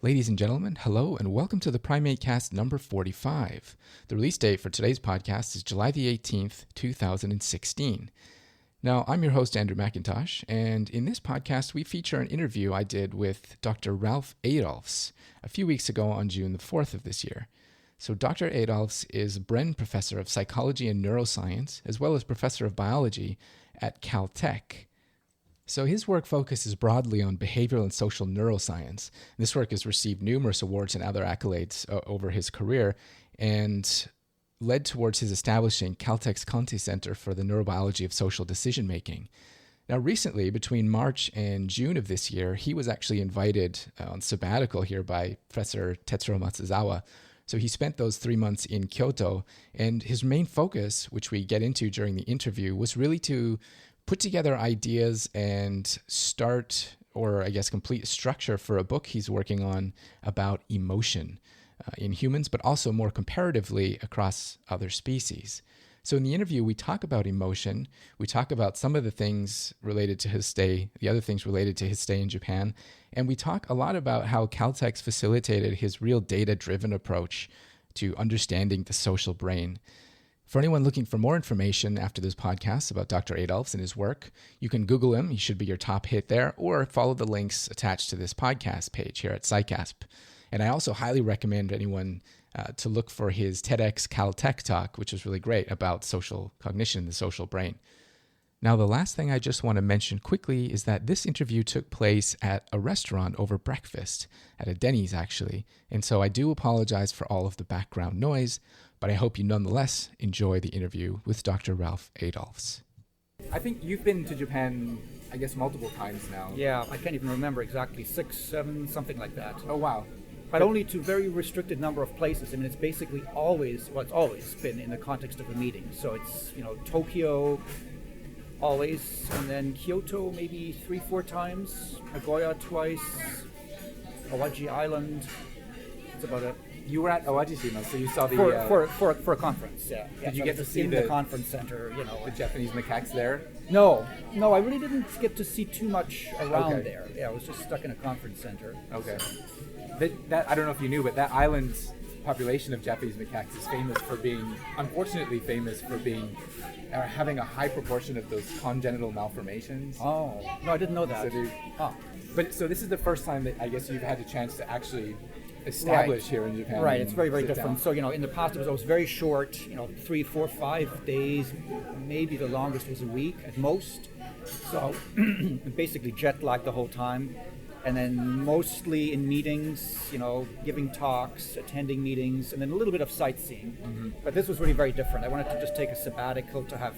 Ladies and gentlemen, hello and welcome to the PrimateCast number 45. The release date for today's podcast is July the 18th, 2016. Now, I'm your host, Andrew McIntosh, and in this podcast, we feature an interview I did with Dr. Ralph Adolphs a few weeks ago on June the 4th of this year. So Dr. Adolphs is Bren Professor of Psychology and Neuroscience, as well as Professor of Biology at Caltech. So his work focuses broadly on behavioral and social neuroscience. This work has received numerous awards and other accolades over his career and led towards his establishing Caltech's Conte Center for the Neurobiology of Social Decision-Making. Now recently, between March and June of this year, he was actually invited on sabbatical here by Professor Tetsuro Matsuzawa. So he spent those 3 months in Kyoto, and his main focus, which we get into during the interview, was really to put together ideas and start, or I guess complete structure for a book he's working on about emotion in humans, but also more comparatively across other species. So in the interview, we talk about emotion, we talk about some of the things related to his stay, the other things related to his stay in Japan, and we talk a lot about how Caltech's facilitated his real data-driven approach to understanding the social brain. For anyone looking for more information after this podcast about Dr. Adolphs and his work, you can Google him. He should be your top hit there, or follow the links attached to this podcast page here at PsyCasp. And I also highly recommend anyone to look for his TEDx Caltech talk, which is really great, about social cognition, the social brain. Now, the last thing I just want to mention quickly is that this interview took place at a restaurant over breakfast, at a Denny's actually, and so I do apologize for all of the background noise, but I hope you nonetheless enjoy the interview with Dr. Ralph Adolphs. I think you've been to Japan, I guess, multiple times now. Yeah, I can't even remember exactly, 6, 7, something like that. Oh, wow. But only to very restricted number of places. I mean, it's basically always been in the context of a meeting. So it's, Tokyo, always, and then Kyoto maybe 3, 4 times, Nagoya twice, Awaji Island. That's about it. You were at Awajishima, so you saw the... For a conference, yeah. Did you get to see the conference center, the Japanese macaques there? No, I really didn't get to see too much around there. Yeah, I was just stuck in a conference center. Okay. That I don't know if you knew, but that island's population of Japanese macaques is unfortunately famous for having a high proportion of those congenital malformations. Oh, no, I didn't know that. So this is the first time that I guess you've had a chance to actually establish here in Japan. Right, it's very, very different. So, in the past it was always very short, 3, 4, 5 days, maybe the longest was a week at most. So basically jet lagged the whole time. And then mostly in meetings, giving talks, attending meetings, and then a little bit of sightseeing. Mm-hmm. But this was really very different. I wanted to just take a sabbatical, to have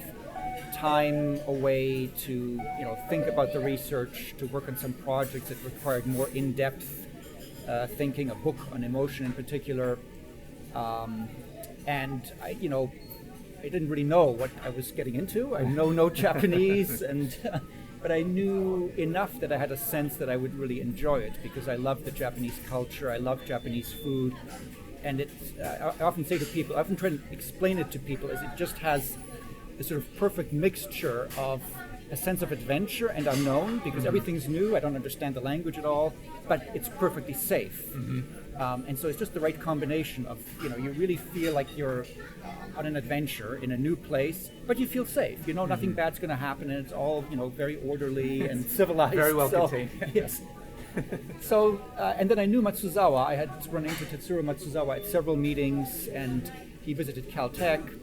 time away to, think about the research, to work on some projects that required more in-depth thinking, a book on emotion in particular. And I didn't really know what I was getting into. I know no Japanese, but I knew enough that I had a sense that I would really enjoy it, because I love the Japanese culture, I love Japanese food, and I often say to people, I often try to explain it to people, as it just has a sort of perfect mixture of a sense of adventure and unknown, because everything's new, I don't understand the language at all, but it's perfectly safe. Mm-hmm. And so it's just the right combination of, you really feel like you're on an adventure in a new place, but you feel safe. Nothing bad's going to happen, and it's all, very orderly and civilized. Very well contained. Yes. So, and then I knew Matsuzawa. I had run into Tetsuro Matsuzawa at several meetings, and he visited Caltech,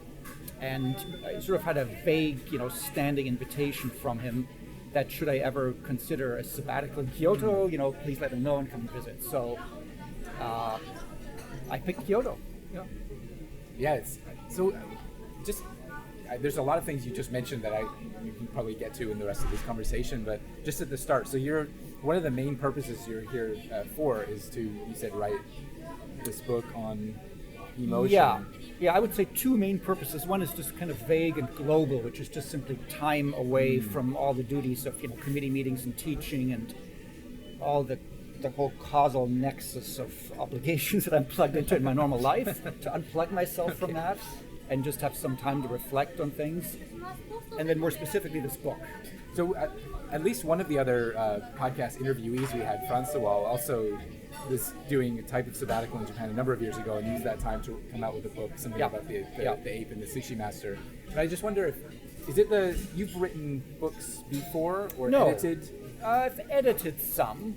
and I sort of had a vague, standing invitation from him that should I ever consider a sabbatical in Kyoto, please let him know and come and visit. So I picked Kyoto. Yeah. Yes. So there's a lot of things you just mentioned that you can probably get to in the rest of this conversation, but just at the start, so one of the main purposes you're here for is to, you said, write this book on emotion. Yeah, I would say 2 main purposes. One is just kind of vague and global, which is just simply time away from all the duties of committee meetings and teaching and all the whole causal nexus of obligations that I'm plugged into in my normal life, to unplug myself from that and just have some time to reflect on things. And then more specifically, this book. So at least one of the other podcast interviewees we had, Francois, also was doing a type of sabbatical in Japan a number of years ago and used that time to come out with a book, something about the ape and the sushi master. But I just wonder, is it you've written books before or edited? I've edited some,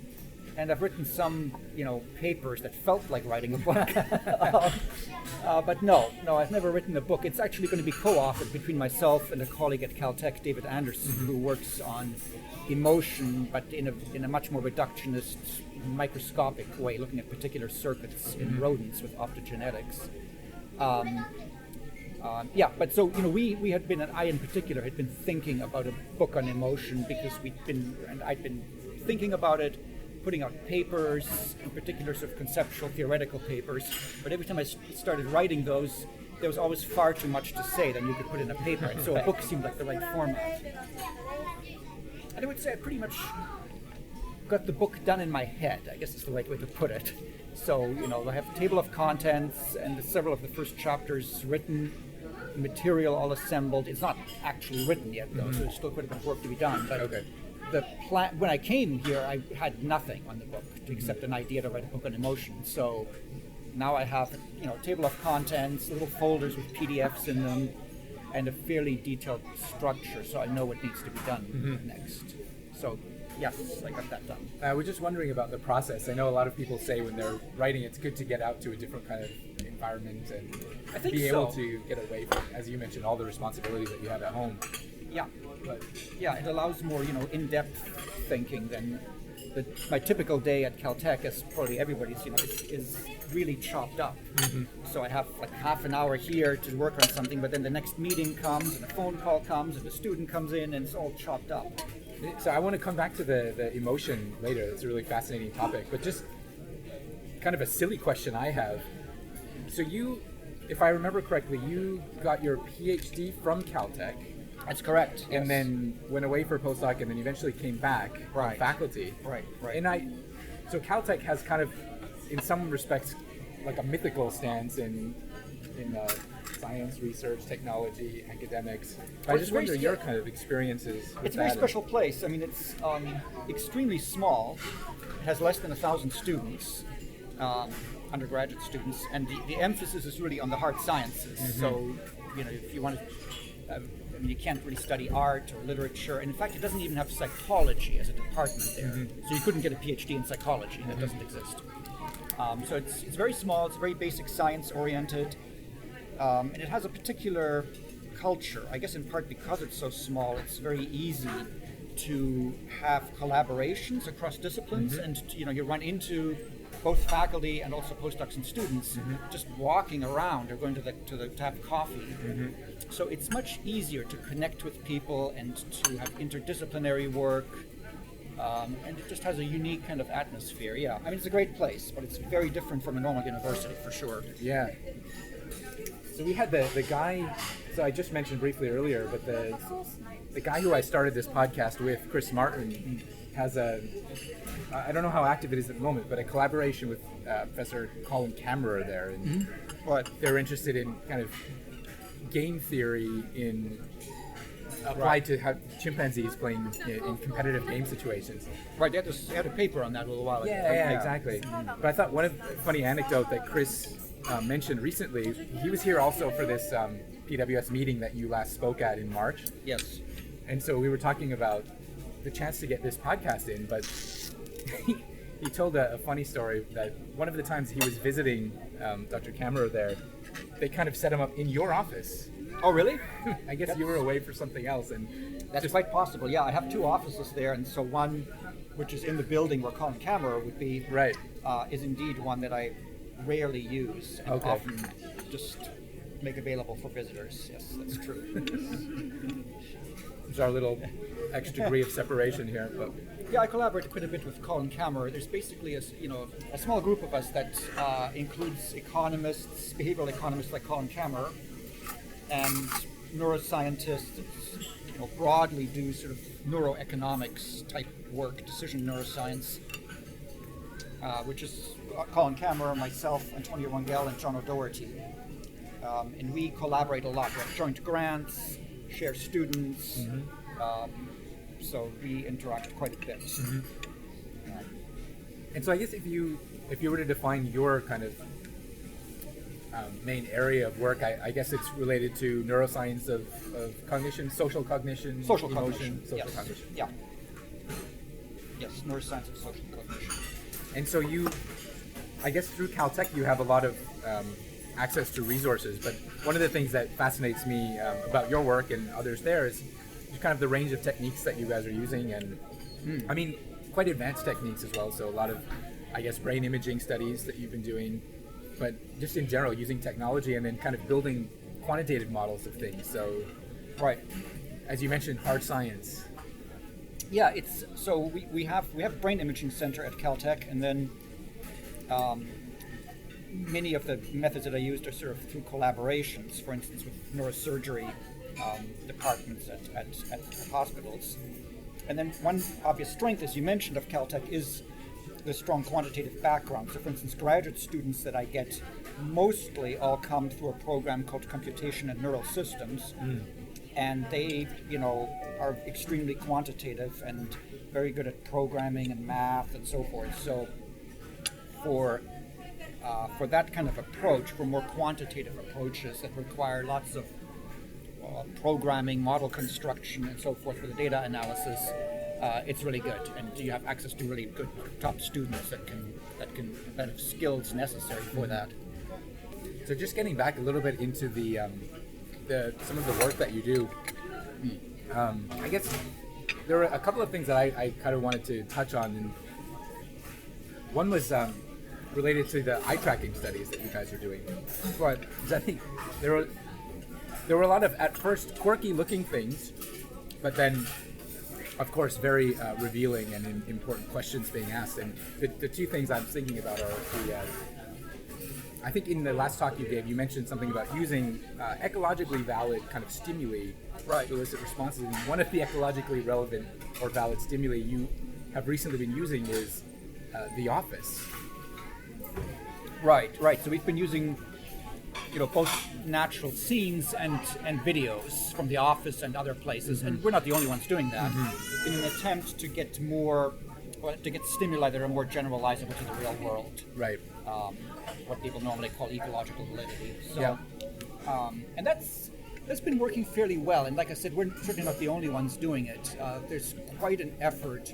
and I've written some, papers that felt like writing a book. But no, I've never written a book. It's actually going to be co-authored between myself and a colleague at Caltech, David Anderson, who works on emotion, but in a much more reductionist, microscopic way, looking at particular circuits in rodents with optogenetics. But so, we had been, and I in particular, had been thinking about a book on emotion because I'd been thinking about it, putting out papers, in particular sort of conceptual, theoretical papers, but every time I started writing those, there was always far too much to say than you could put in a paper, and so a book seemed like the right format. And I would say I pretty much got the book done in my head, I guess is the right way to put it. So, I have a table of contents and several of the first chapters written, material all assembled. It's not actually written yet, though, so there's still quite a bit of work to be done. But the plan, when I came here, I had nothing on the book except an idea to write a book on emotion. So now I have, a table of contents, little folders with PDFs in them, and a fairly detailed structure, so I know what needs to be done next. So yes, I got that done. I was just wondering about the process. I know a lot of people say when they're writing, it's good to get out to a different kind of environment and be able to get away from, as you mentioned, all the responsibilities that you have at home. Yeah, but it allows more, in-depth thinking than my typical day at Caltech, as probably everybody's, is really chopped up. So I have like half an hour here to work on something, but then the next meeting comes and a phone call comes and the student comes in and it's all chopped up. So I want to come back to the emotion later. It's a really fascinating topic, but just kind of a silly question I have. So you, if I remember correctly, you got your PhD from Caltech. That's correct. And then went away for a postdoc and then eventually came back on faculty. Right. And so Caltech has kind of, in some respects, like a mythical stance in science, research, technology, academics. I just wonder your kind of experiences. It's a very special place. I mean, it's extremely small. It has less than 1,000 students, undergraduate students, and the emphasis is really on the hard sciences. So, if you want to, you can't really study art or literature, and in fact, it doesn't even have psychology as a department there. So you couldn't get a PhD in psychology. That doesn't exist. So it's very small. It's very basic science-oriented. And it has a particular culture. I guess in part because it's so small, it's very easy to have collaborations across disciplines, and you run into both faculty and also postdocs and students just walking around or going to have coffee. So it's much easier to connect with people and to have interdisciplinary work. And it just has a unique kind of atmosphere. Yeah, I mean, it's a great place, but it's very different from a normal university for sure. Yeah. So we had the guy, so I just mentioned briefly earlier, but the guy who I started this podcast with, Chris Martin, has I don't know how active it is at the moment, but a collaboration with Professor Colin Kammerer there. And they're interested in kind of game theory applied to how chimpanzees playing in competitive game situations. Right, they had a paper on that a little while ago. Yeah, exactly. But I thought one funny anecdote that Chris mentioned recently, he was here also for this PWS meeting that you last spoke at in March. Yes. And so we were talking about the chance to get this podcast in, but he told a funny story that one of the times he was visiting Dr. Kammerer there, they kind of set him up in your office. Oh, really? I guess you were away for something else. And that's quite possible. Yeah, I have two offices there, and so one, which is in the building where Colin Kammerer would be, is indeed one that I rarely use and often just make available for visitors. Yes, that's true. It's our little extra degree of separation here. But yeah, I collaborate quite a bit with Colin Kammerer. There's basically a small group of us that includes economists, behavioral economists like Colin Kammerer, and neuroscientists that broadly do sort of neuroeconomics type work, decision neuroscience, which is Colin Kammerer, myself, Antonio Rangel, and John O'Doherty. And we collaborate a lot. We have joint grants, share students, so we interact quite a bit. Mm-hmm. And so I guess if you were to define your kind of main area of work, I guess it's related to neuroscience of cognition, social cognition, Social emotion, cognition. social Yes. cognition. Yeah. Yes, neuroscience of social cognition. And so I guess through Caltech you have a lot of access to resources, but one of the things that fascinates me about your work and others there is kind of the range of techniques that you guys are using, and I mean, quite advanced techniques as well, so a lot of, I guess, brain imaging studies that you've been doing, but just in general using technology and then kind of building quantitative models of things. So, Right. as you mentioned, hard science. Yeah, it's so we have a brain imaging center at Caltech, and then many of the methods that I used are sort of through collaborations. For instance, with neurosurgery departments at hospitals. And then one obvious strength, as you mentioned, of Caltech is the strong quantitative background. So, for instance, graduate students that I get mostly all come through a program called Computation and Neural Systems. And they, are extremely quantitative and very good at programming and math and so forth. So for that kind of approach, for more quantitative approaches that require lots of programming, model construction, and so forth for the data analysis, it's really good. And you have access to really good top students that have skills necessary for that. So just getting back a little bit into the some of the work that you do, I guess there were a couple of things that I kind of wanted to touch on. And one was related to the eye tracking studies that you guys are doing. But I think there were a lot of, at first, quirky looking things, but then, of course, very revealing and important questions being asked. And the two things I'm thinking about are I think in the last talk you gave, you mentioned something about using ecologically valid kind of stimuli to elicit responses. And one of the ecologically relevant or valid stimuli you have recently been using is The Office. Right. So we've been using, both natural scenes and videos from The Office and other places, and we're not the only ones doing that, in an attempt to get stimuli that are more generalizable to the real world. Right. What people normally call ecological validity. So, and that's been working fairly well. And like I said, we're certainly not the only ones doing it. There's quite an effort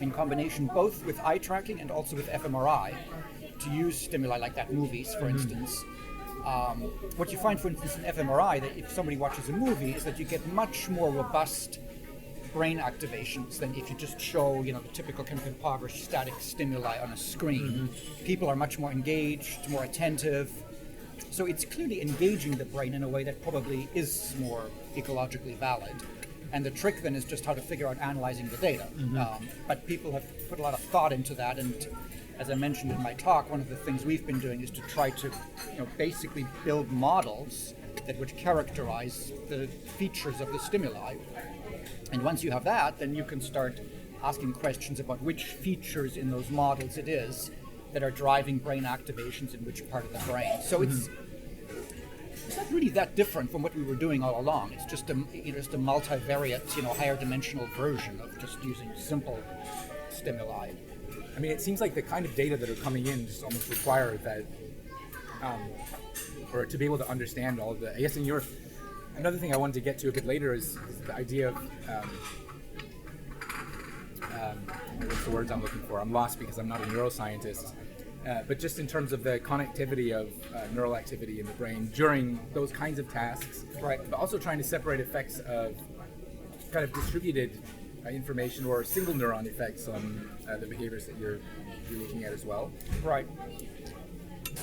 in combination both with eye tracking and also with fMRI to use stimuli like that, movies, for instance. What you find, for instance, in fMRI, that if somebody watches a movie, is that you get much more robust brain activations than if you just show, the typical kind of impoverished static stimuli on a screen. People are much more engaged, more attentive. So it's clearly engaging the brain in a way that probably is more ecologically valid. And the trick then is just how to figure out analyzing the data. But people have put a lot of thought into that, and as I mentioned in my talk, one of the things we've been doing is to try to basically build models that would characterize the features of the stimuli. And once you have that, then you can start asking questions about which features in those models it is that are driving brain activations in which part of the brain. So it's not really that different from what we were doing all along. It's just a multivariate, higher dimensional version of just using simple stimuli. I mean, it seems like the kind of data that are coming in just almost require that, or to be able to understand all of the, I guess another thing I wanted to get to a bit later is the idea of, what's the words I'm looking for? I'm lost because I'm not a neuroscientist. But just in terms of the connectivity of neural activity in the brain during those kinds of tasks, right? But also trying to separate effects of kind of distributed information or single neuron effects on the behaviors that you're looking at as well. Right.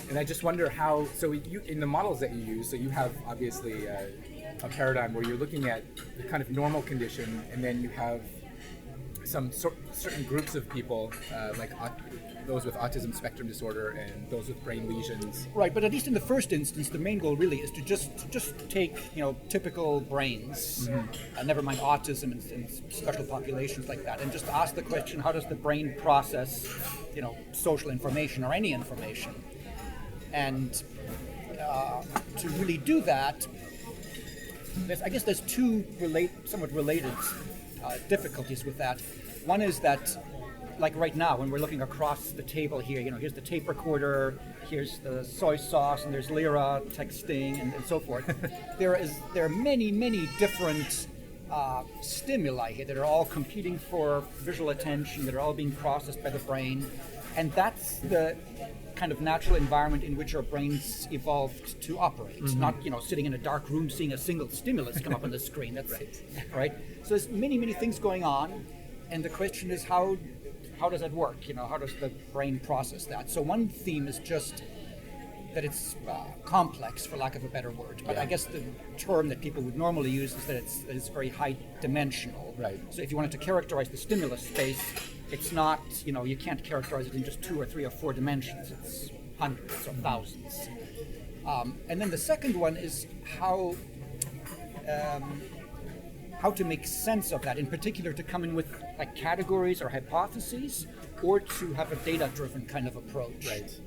And I just wonder how, so you, in the models that you use, so you have obviously a paradigm where you're looking at the kind of normal condition, and then you have some certain groups of people, like those with autism spectrum disorder and those with brain lesions. Right, but at least in the first instance, the main goal really is to just take typical brains, never mind autism and special populations like that, and just ask the question: how does the brain process, social information or any information? And to really do that, there's two somewhat related difficulties with that. One is that, like right now, when we're looking across the table here, here's the tape recorder, here's the soy sauce, and there's Lyra texting, and so forth. There are many, many different stimuli here that are all competing for visual attention, that are all being processed by the brain, and that's the kind of natural environment in which our brains evolved to operate. Not, sitting in a dark room seeing a single stimulus come up on the screen. That's right. So there's many, many things going on, and the question is how does that work? How does the brain process that? So one theme is just that it's complex, for lack of a better word. But I guess the term that people would normally use is that it's very high dimensional. Right. So if you wanted to characterize the stimulus space, it's not, you can't characterize it in just 2 or 3 or 4 dimensions. It's hundreds or thousands. And then the second one is how to make sense of that, in particular to come in with like categories or hypotheses, or to have a data-driven kind of approach. Right.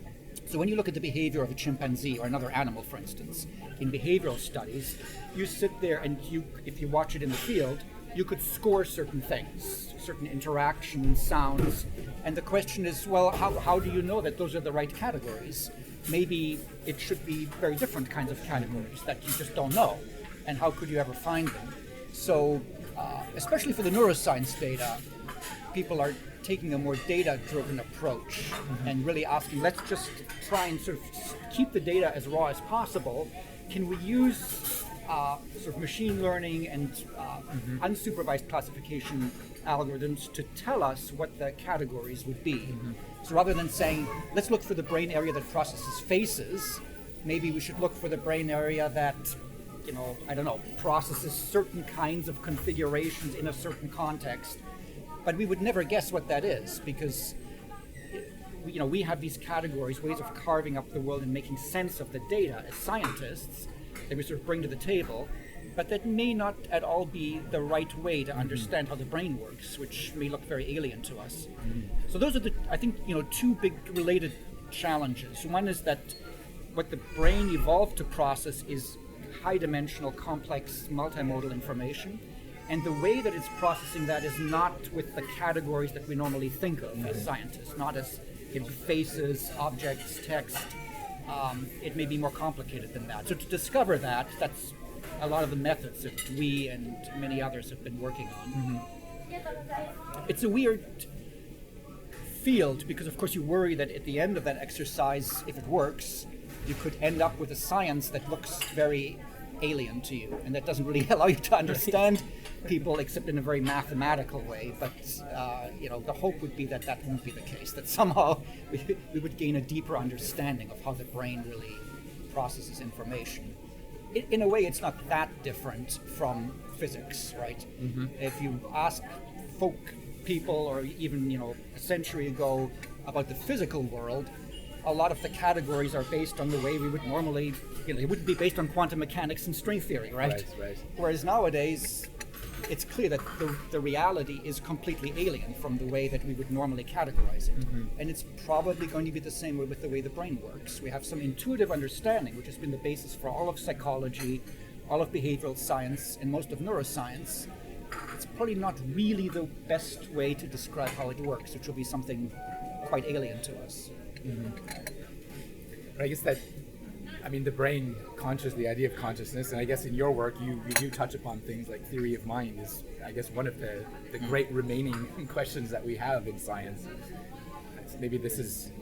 So when you look at the behavior of a chimpanzee or another animal, for instance, in behavioral studies, you sit there and if you watch it in the field, you could score certain things, certain interactions, sounds, and the question is, well, how do you know that those are the right categories? Maybe it should be very different kinds of categories that you just don't know, and how could you ever find them? So, especially for the neuroscience data, people are taking a more data-driven approach and really asking, let's just try and sort of keep the data as raw as possible. Can we use sort of machine learning and unsupervised classification algorithms to tell us what the categories would be? So rather than saying, let's look for the brain area that processes faces, maybe we should look for the brain area that processes certain kinds of configurations in a certain context. But we would never guess what that is, because we have these categories, ways of carving up the world and making sense of the data as scientists that we sort of bring to the table, but that may not at all be the right way to understand how the brain works, which may look very alien to us. So those are I think, 2 big related challenges. One is that what the brain evolved to process is high-dimensional, complex, multimodal information. And the way that it's processing that is not with the categories that we normally think of as scientists, not as faces, objects, text. It may be more complicated than that. So to discover that, that's a lot of the methods that we and many others have been working on. It's a weird field because, of course, you worry that at the end of that exercise, if it works, you could end up with a science that looks very alien to you, and that doesn't really allow you to understand people except in a very mathematical way. But the hope would be that won't be the case, that somehow we would gain a deeper understanding of how the brain really processes information. In a way, it's not that different from physics, right? If you ask people, or even a century ago, about the physical world, a lot of the categories are based on the way we would normally, it wouldn't be based on quantum mechanics and string theory, right? Right. Whereas nowadays, it's clear that the reality is completely alien from the way that we would normally categorize it. And it's probably going to be the same way with the way the brain works. We have some intuitive understanding, which has been the basis for all of psychology, all of behavioral science, and most of neuroscience. It's probably not really the best way to describe how it works, which will be something quite alien to us. But I guess the brain the idea of consciousness, and I guess in your work you do touch upon things like theory of mind is, I guess, one of the great remaining questions that we have in science. Maybe this is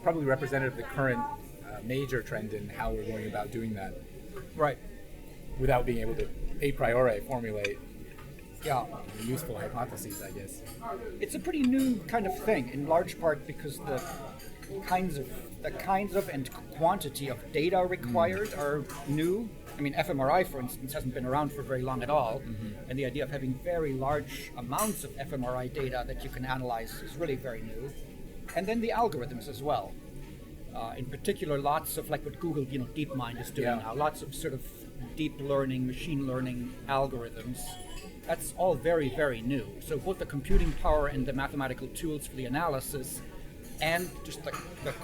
probably representative of the current major trend in how we're going about doing that. Right. Without being able to a priori formulate useful hypotheses, I guess. It's a pretty new kind of thing, in large part because the kinds of and quantity of data required are new. fMRI, for instance, hasn't been around for very long at all, and the idea of having very large amounts of fMRI data that you can analyze is really very new. And then the algorithms as well. In particular, lots of, like what Google, DeepMind is doing now, lots of sort of deep learning, machine learning algorithms. That's all very, very new. So both the computing power and the mathematical tools for the analysis, and just the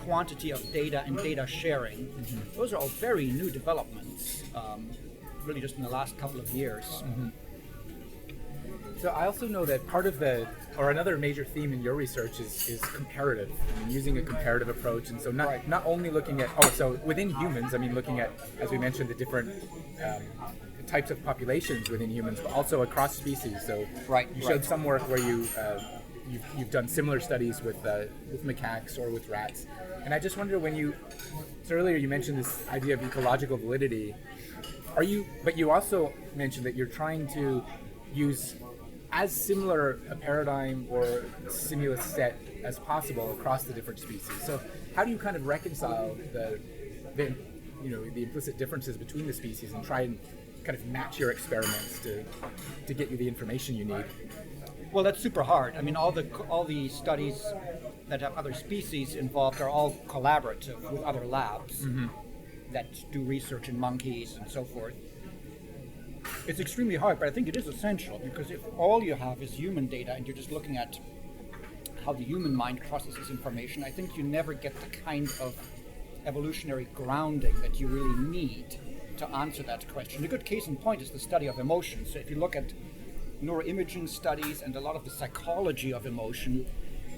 quantity of data and data sharing, those are all very new developments, really just in the last couple of years. So I also know that part of another major theme in your research is comparative, using a comparative approach. And so not only looking at, so within humans, looking at, as we mentioned, the different types of populations within humans, but also across species. So you showed some work where you've done similar studies with macaques or with rats. And I just wonder so earlier you mentioned this idea of ecological validity. But you also mentioned that you're trying to use as similar a paradigm or stimulus set as possible across the different species. So how do you kind of reconcile the implicit differences between the species and try and kind of match your experiments to get you the information you need? Well, that's super hard. All the studies that have other species involved are all collaborative with other labs that do research in monkeys and so forth. It's extremely hard, but I think it is essential, because if all you have is human data and you're just looking at how the human mind processes information, I think you never get the kind of evolutionary grounding that you really need to answer that question. A good case in point is the study of emotion. So if you look at neuroimaging studies and a lot of the psychology of emotion,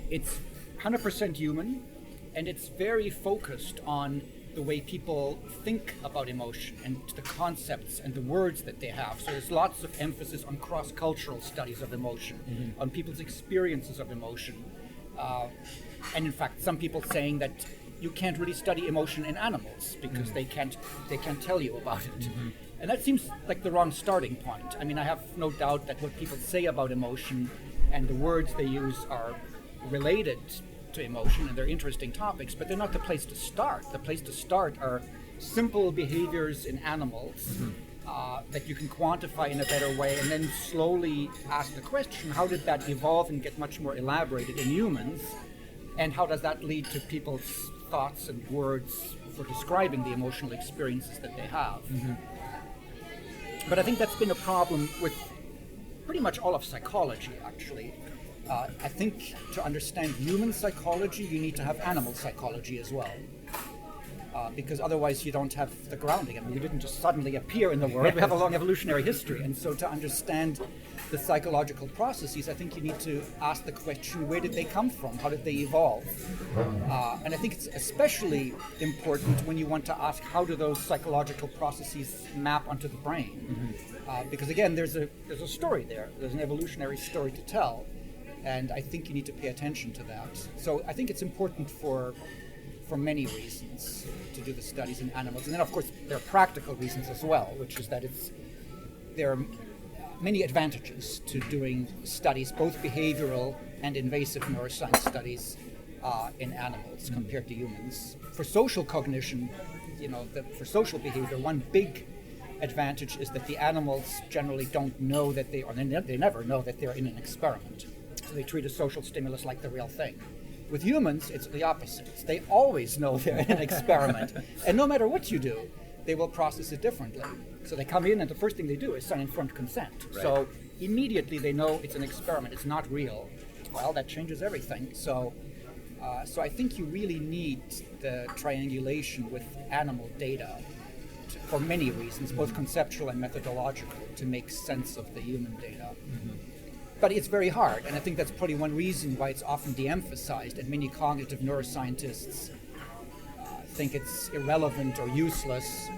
it's 100% human, and it's very focused on the way people think about emotion and the concepts and the words that they have. So there's lots of emphasis on cross-cultural studies of emotion, on people's experiences of emotion. And in fact, some people saying that you can't really study emotion in animals because they can't tell you about it. And that seems like the wrong starting point. I have no doubt that what people say about emotion and the words they use are related to emotion, and they're interesting topics, but they're not the place to start. The place to start are simple behaviors in animals that you can quantify in a better way, and then slowly ask the question, how did that evolve and get much more elaborated in humans, and how does that lead to people's thoughts and words for describing the emotional experiences that they have? But I think that's been a problem with pretty much all of psychology, actually. I think to understand human psychology, you need to have animal psychology as well. Because otherwise you don't have the grounding. We didn't just suddenly appear in the world. We have a long evolutionary history. And so to understand the psychological processes, I think you need to ask the question, where did they come from? How did they evolve? And I think it's especially important when you want to ask, how do those psychological processes map onto the brain? Because again, there's a story there. There's an evolutionary story to tell. And I think you need to pay attention to that. So I think it's important for many reasons to do the studies in animals. And then, of course, there are practical reasons as well, which is that there are many advantages to doing studies, both behavioral and invasive neuroscience studies in animals compared to humans. For social cognition, for social behavior, one big advantage is that the animals generally don't know that they never know that they're in an experiment. So they treat a social stimulus like the real thing. With humans, it's the opposite. They always know they're in an experiment. And no matter what you do, they will process it differently. So they come in and the first thing they do is sign informed consent. Right. So immediately they know it's an experiment, it's not real. Well, that changes everything. So I think you really need the triangulation with animal data for many reasons, both conceptual and methodological, to make sense of the human data. But it's very hard, and I think that's probably one reason why it's often de-emphasized, and many cognitive neuroscientists think it's irrelevant or useless.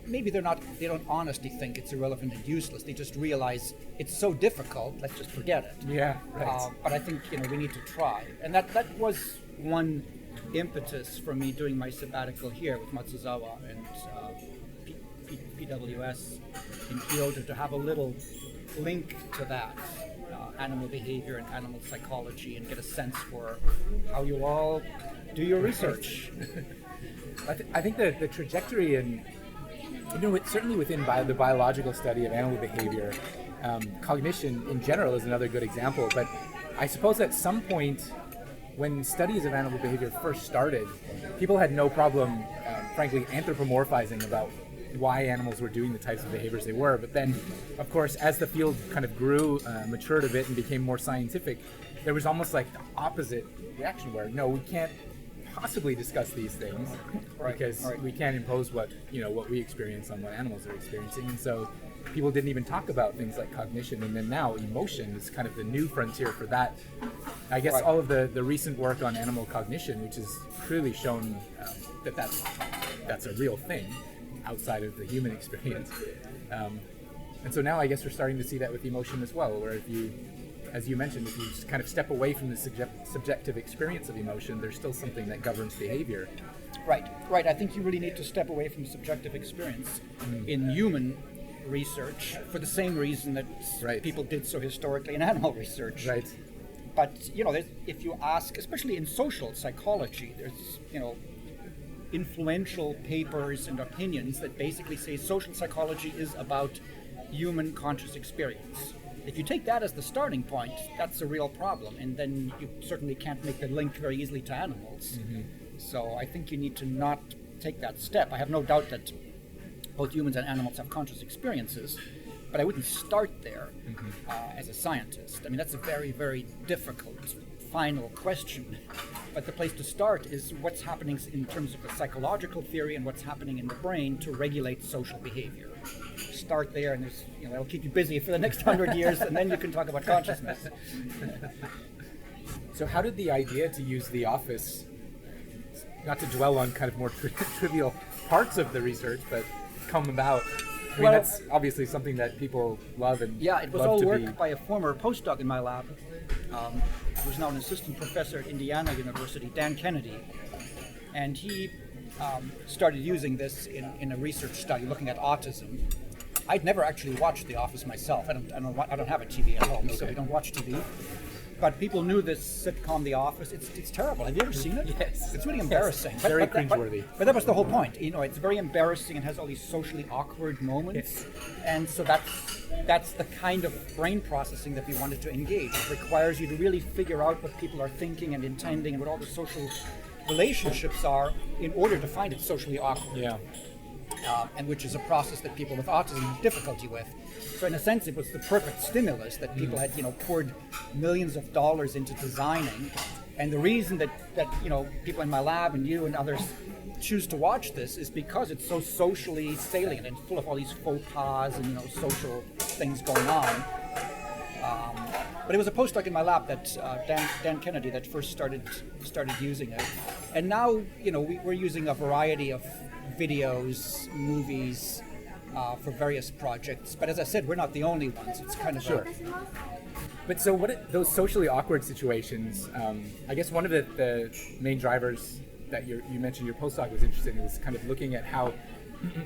Maybe they don't honestly think it's irrelevant and useless. They just realize it's so difficult, let's just forget it. Yeah, right. But I think we need to try. And that was one impetus for me doing my sabbatical here with Matsuzawa and PWS in Kyoto, to have a little link to that, animal behavior and animal psychology, and get a sense for how you all do your research. I think the trajectory in, certainly within the biological study of animal behavior, cognition in general is another good example, but I suppose at some point when studies of animal behavior first started, people had no problem, frankly, anthropomorphizing about why animals were doing the types of behaviors they were. But then, of course, as the field kind of grew, matured a bit and became more scientific, there was almost like the opposite reaction where, no, we can't possibly discuss these things because we can't impose what we experience on what animals are experiencing. And so people didn't even talk about things like cognition, and then now emotion is kind of the new frontier for that. I guess all of the recent work on animal cognition, which has clearly shown that's a real thing outside of the human experience. And so now I guess we're starting to see that with emotion as well, where if you, as you mentioned, if you just kind of step away from the subjective experience of emotion, there's still something that governs behavior. Right. I think you really need to step away from subjective experience in human research for the same reason that people did so historically in animal research. Right. But, if you ask, especially in social psychology, there's, influential papers and opinions that basically say social psychology is about human conscious experience. If you take that as the starting point, that's a real problem, and then you certainly can't make the link very easily to animals. So I think you need to not take that step. I have no doubt that both humans and animals have conscious experiences, but I wouldn't start there as a scientist. I mean, that's a very, very difficult final question. But the place to start is what's happening in terms of the psychological theory and what's happening in the brain to regulate social behavior. Start there, and there's, that'll keep you busy for the next 100 years, and then you can talk about consciousness. So how did the idea to use The Office, not to dwell on kind of more trivial parts of the research, but come about? I mean, that's obviously something that people love and it was all work by a former postdoc in my lab, who's now an assistant professor at Indiana University, Dan Kennedy, and he started using this in a research study looking at autism. I'd never actually watched The Office myself. I don't have a TV at home, so we don't watch TV. But people knew this sitcom, The Office. It's terrible. Have you ever seen it? Yes. It's really embarrassing. Yes. Very cringeworthy. But that was the whole point. It's very embarrassing and has all these socially awkward moments. Yes. And so that's the kind of brain processing that we wanted to engage. It requires you to really figure out what people are thinking and intending and what all the social relationships are in order to find it socially awkward. Yeah. And which is a process that people with autism have difficulty with. So in a sense, it was the perfect stimulus that people had, poured millions of dollars into designing. And the reason that people in my lab and you and others choose to watch this is because it's so socially salient and full of all these faux pas and, social things going on. But it was a postdoc in my lab that Dan Kennedy that first started using it. And now, we're using a variety of videos, movies, for various projects. But as I said, we're not the only ones. It's kind of sure. But so those socially awkward situations, I guess one of the main drivers that you mentioned your postdoc was interested in was kind of looking at how,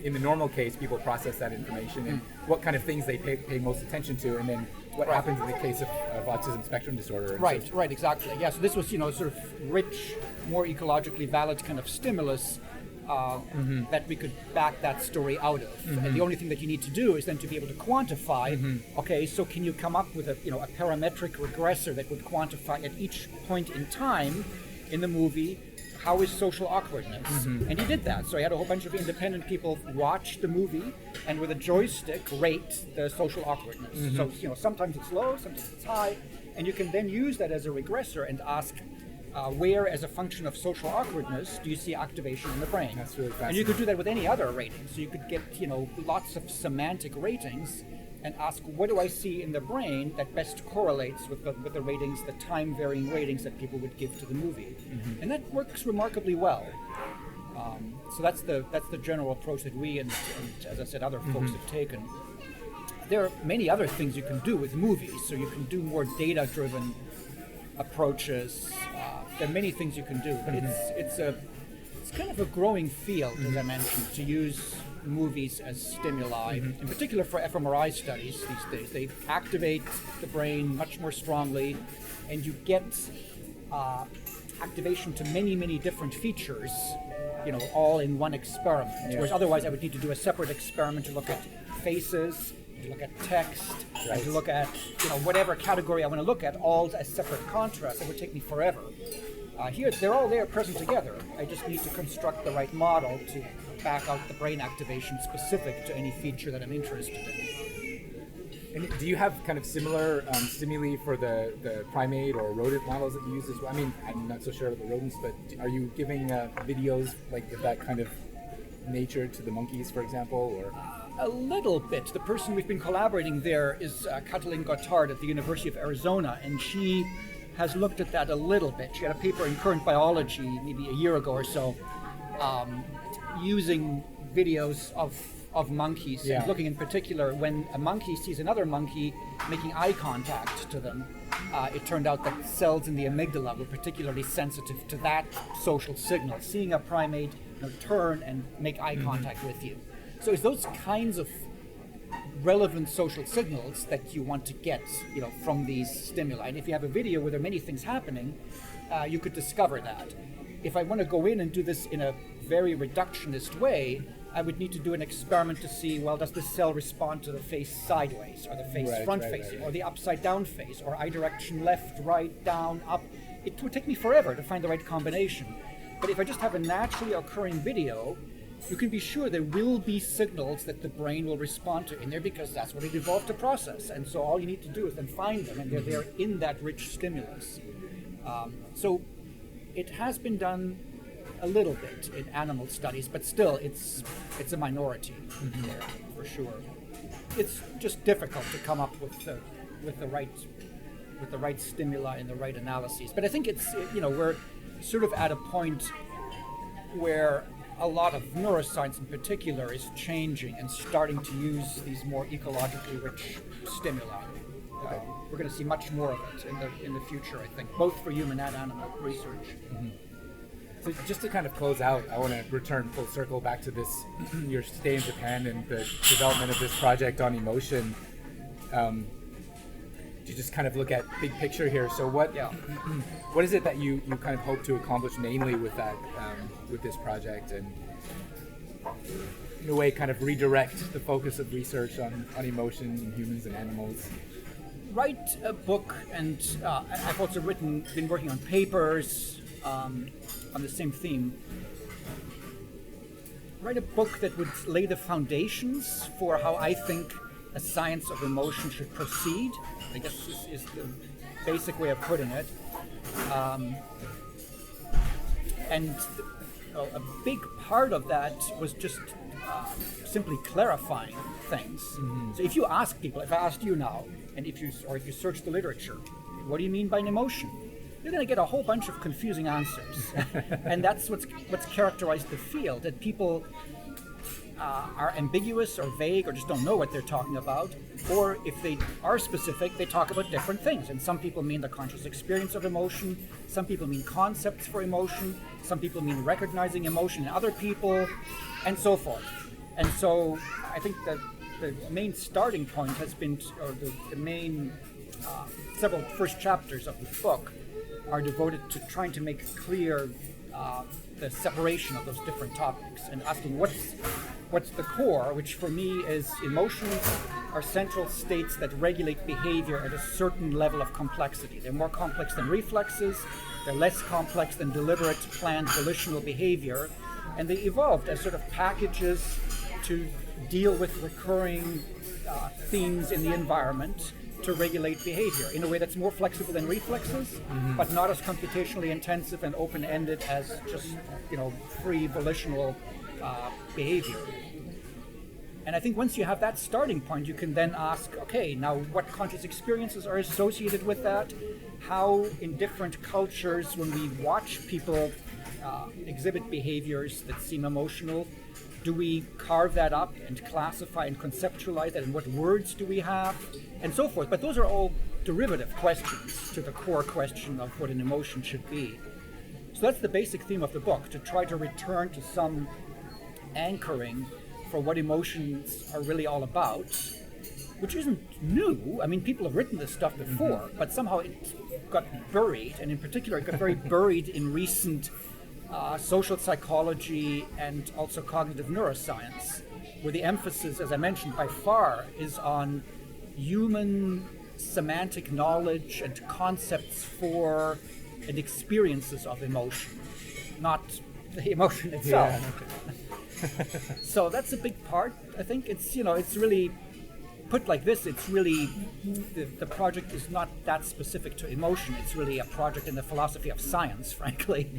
in the normal case, people process that information and what kind of things they pay most attention to, and then what happens in the case of autism spectrum disorder. Right, exactly. Yeah, so this was, sort of rich, more ecologically valid kind of stimulus that we could back that story out of. And the only thing that you need to do is then to be able to quantify, okay, so can you come up with a parametric regressor that would quantify at each point in time in the movie how is social awkwardness? And he did that. So he had a whole bunch of independent people watch the movie and with a joystick rate the social awkwardness. So, sometimes it's low, sometimes it's high, and you can then use that as a regressor and ask where, as a function of social awkwardness, do you see activation in the brain? That's really fascinating. And you could do that with any other rating. So you could get, lots of semantic ratings and ask, what do I see in the brain that best correlates with the ratings, the time-varying ratings that people would give to the movie? And that works remarkably well. So that's the general approach that we and as I said, other folks have taken. There are many other things you can do with movies. So you can do more data-driven approaches. There are many things you can do, but it's kind of a growing field, as I mentioned, to use movies as stimuli, in particular for fMRI studies these days. They activate the brain much more strongly, and you get activation to many, many different features, all in one experiment. Whereas otherwise I would need to do a separate experiment to look at faces, to look at text, and to look at whatever category I want to look at, all as separate contrasts. It would take me forever. Here, they're all there present together. I just need to construct the right model to back out the brain activation specific to any feature that I'm interested in. And do you have kind of similar stimuli for the primate or rodent models that you use as well? I mean, I'm not so sure about the rodents, but are you giving videos like of that kind of nature to the monkeys, for example, or? A little bit. The person we've been collaborating there is Katalin Gotthard at the University of Arizona, and she has looked at that a little bit. She had a paper in Current Biology maybe a year ago or so, using videos of monkeys, and looking in particular when a monkey sees another monkey making eye contact to them. It turned out that cells in the amygdala were particularly sensitive to that social signal, seeing a primate turn and make eye contact with you. So it's those kinds of relevant social signals that you want to get, from these stimuli. And if you have a video where there are many things happening, you could discover that. If I want to go in and do this in a very reductionist way, I would need to do an experiment to see, well, does the cell respond to the face sideways, or the face front-facing, or the upside-down face, or eye direction left, right, down, up. It would take me forever to find the right combination. But if I just have a naturally occurring video, you can be sure there will be signals that the brain will respond to in there, because that's what it evolved to process. And so all you need to do is then find them, and they're there in that rich stimulus. So it has been done a little bit in animal studies, but still it's a minority there, for sure. It's just difficult to come up with the right stimuli and the right analyses. But I think it's we're sort of at a point where a lot of neuroscience in particular is changing and starting to use these more ecologically rich stimuli. We're going to see much more of it in the future, I think, both for human and animal research. So just to kind of close out, I want to return full circle back to this, your stay in Japan and the development of this project on emotion. To just kind of look at big picture here. So what is it that you kind of hope to accomplish mainly with that, with this project, and in a way kind of redirect the focus of research on emotion in humans and animals? Write a book, and I've also been working on papers on the same theme. Write a book that would lay the foundations for how I think a science of emotion should proceed. I guess this is the basic way of putting it. And a big part of that was just simply clarifying things. So if you ask people, if I asked you now, and if you search the literature, what do you mean by an emotion? You're going to get a whole bunch of confusing answers. And that's what's characterized the field, that people are ambiguous or vague or just don't know what they're talking about. Or if they are specific, they talk about different things. And some people mean the conscious experience of emotion. Some people mean concepts for emotion. Some people mean recognizing emotion in other people, and so forth. And so I think that the main starting point has been, or the main several first chapters of the book are devoted to trying to make clear the separation of those different topics, and asking what's the core, which for me is emotions are central states that regulate behavior at a certain level of complexity. They're more complex than reflexes, they're less complex than deliberate, planned, volitional behavior, and they evolved as sort of packages to deal with recurring themes in the environment to regulate behavior in a way that's more flexible than reflexes, but not as computationally intensive and open-ended as just free volitional behavior. And I think once you have that starting point, you can then ask, okay, now what conscious experiences are associated with that? How in different cultures, when we watch people exhibit behaviors that seem emotional, do we carve that up and classify and conceptualize that, and what words do we have, and so forth. But those are all derivative questions to the core question of what an emotion should be. So that's the basic theme of the book, to try to return to some anchoring for what emotions are really all about, which isn't new. I mean, people have written this stuff before, but somehow it got buried, and in particular it got very buried in recent social psychology and also cognitive neuroscience, where the emphasis, as I mentioned, by far is on human semantic knowledge and concepts for and experiences of emotion, not the emotion itself. So that's a big part. I think it's really put like this. It's really the project is not that specific to emotion. It's really a project in the philosophy of science, frankly,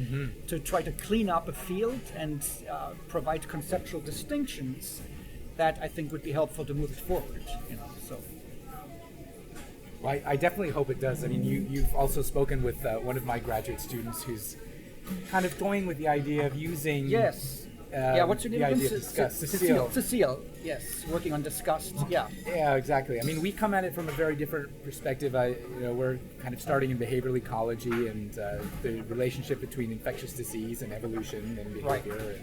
to try to clean up a field and provide conceptual distinctions that I think would be helpful to move it forward. So. Well, I definitely hope it does. I mean, you've also spoken with one of my graduate students who's kind of toying with the idea of using. Yes. What's your name? The idea of disgust. Cecile. Yes, working on disgust. Yeah. Yeah, exactly. I mean, we come at it from a very different perspective. We're kind of starting in behavioral ecology and the relationship between infectious disease and evolution and behavior. Right.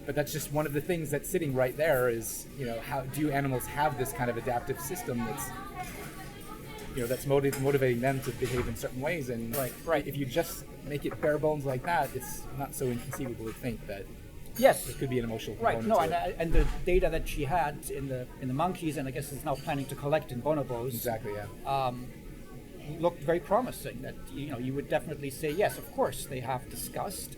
But that's just one of the things that's sitting right there is, how do animals have this kind of adaptive system that's motivating them to behave in certain ways? And right. If you just make it bare bones like that, it's not so inconceivable to think that yes, there could be an emotional right. component. No, and the data that she had in the monkeys, and I guess is now planning to collect in bonobos. Exactly. Yeah. Looked very promising. That you would definitely say yes, of course they have disgust,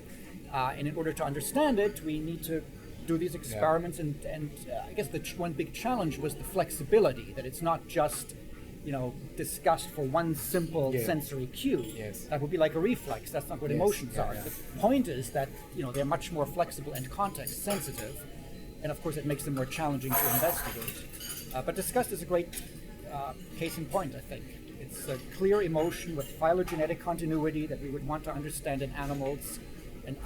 and in order to understand it, we need to do these experiments. And I guess the one big challenge was the flexibility. That it's not just disgust for one simple sensory cue. Yes. That would be like a reflex. That's not what emotions are. Yeah. The point is that they're much more flexible and context sensitive, and of course it makes them more challenging to investigate. But disgust is a great case in point, I think. It's a clear emotion with phylogenetic continuity that we would want to understand in animals, and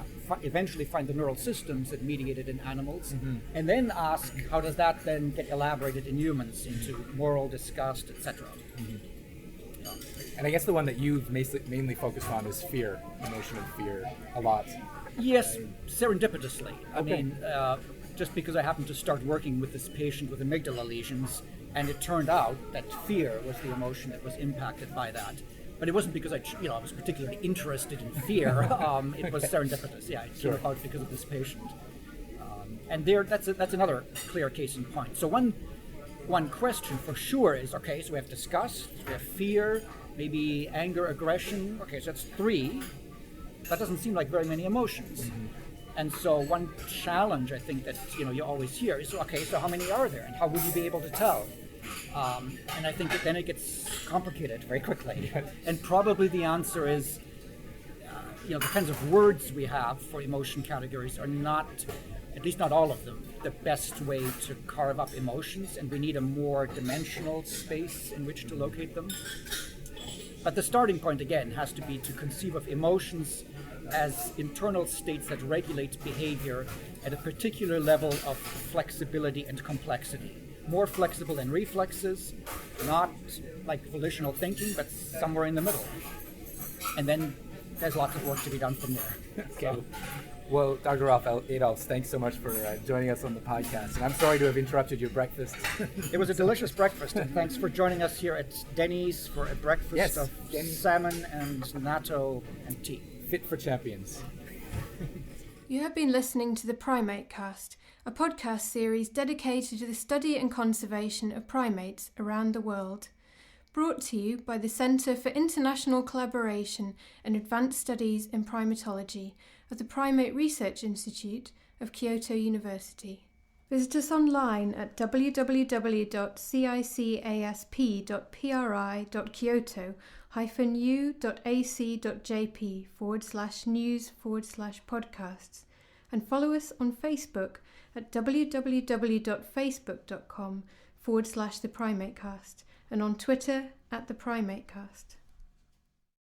eventually find the neural systems that mediate it in animals, and then ask how does that then get elaborated in humans into moral disgust, etc. Yeah. And I guess the one that you've mainly focused on is fear, emotion of fear, a lot. Yes, serendipitously. I mean, just because I happened to start working with this patient with amygdala lesions, and it turned out that fear was the emotion that was impacted by that. But it wasn't because I was particularly interested in fear. It was serendipitous. Yeah, it came about because of this patient. And that's another clear case in point. So one question for sure is, okay, so we have disgust, we have fear, maybe anger, aggression. Okay, so that's 3. That doesn't seem like very many emotions. And so one challenge I think that you always hear is, okay, so how many are there, and how would you be able to tell? And I think that then it gets complicated very quickly. And probably the answer is, the kinds of words we have for emotion categories are not, at least not all of them, the best way to carve up emotions, and we need a more dimensional space in which to locate them. But the starting point, again, has to be to conceive of emotions as internal states that regulate behavior at a particular level of flexibility and complexity. More flexible than reflexes, not like volitional thinking, but somewhere in the middle. And then there's lots of work to be done from there. Okay. Well, Dr. Adolphs, thanks so much for joining us on the podcast. And I'm sorry to have interrupted your breakfast. It was a delicious breakfast, and thanks for joining us here at Denny's for a breakfast of salmon and natto and tea. Fit for champions. You have been listening to the PrimateCast, a podcast series dedicated to the study and conservation of primates around the world. Brought to you by the Centre for International Collaboration and Advanced Studies in Primatology of the Primate Research Institute of Kyoto University. Visit us online at www.cicaspr.u.ac.jp/news/podcasts and follow us on Facebook at www.facebook.com/theprimatecast and on Twitter at theprimatecast.